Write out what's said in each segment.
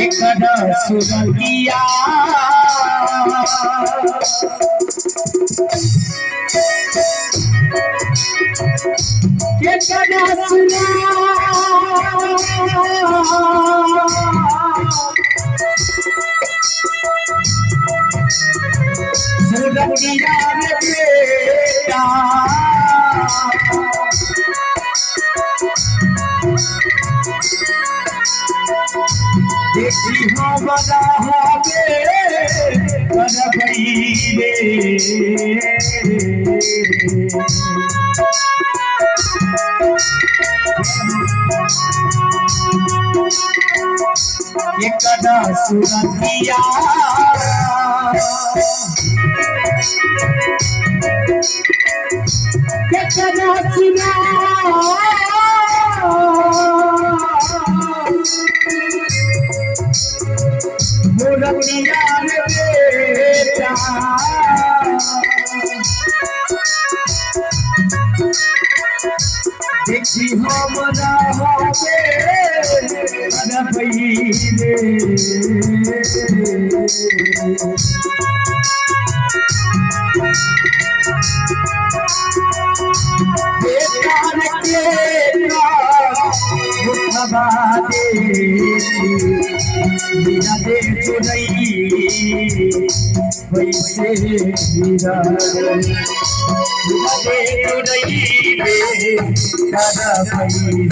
एकदा सुरतिया एकदा सुना सुरतिया रे बेटा देखी हो बड़ा होवे कर गई रे एकदा सुरतिया एकदा सुना मुरतिया रे बेटा देखी हम ना होवे अरे भई रे बेटा के मुखबा दे बिना दे चुरई वैसे हीरा बिना दे चुरई रे दादा भई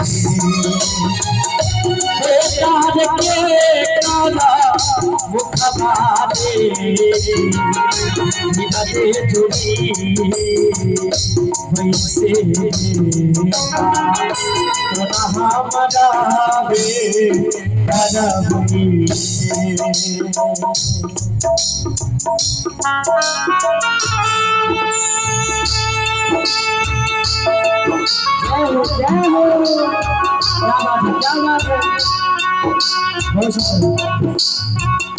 बेटा के काला मुखबा दे बिना दे चुरई वैसे हमारा बे दादा भई क्या हो क्या बात है बहुत शुक्रिया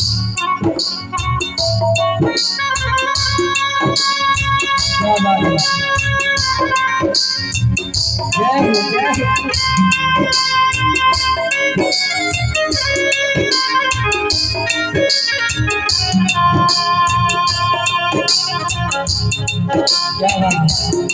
क्या बात है जय हो क्या बात है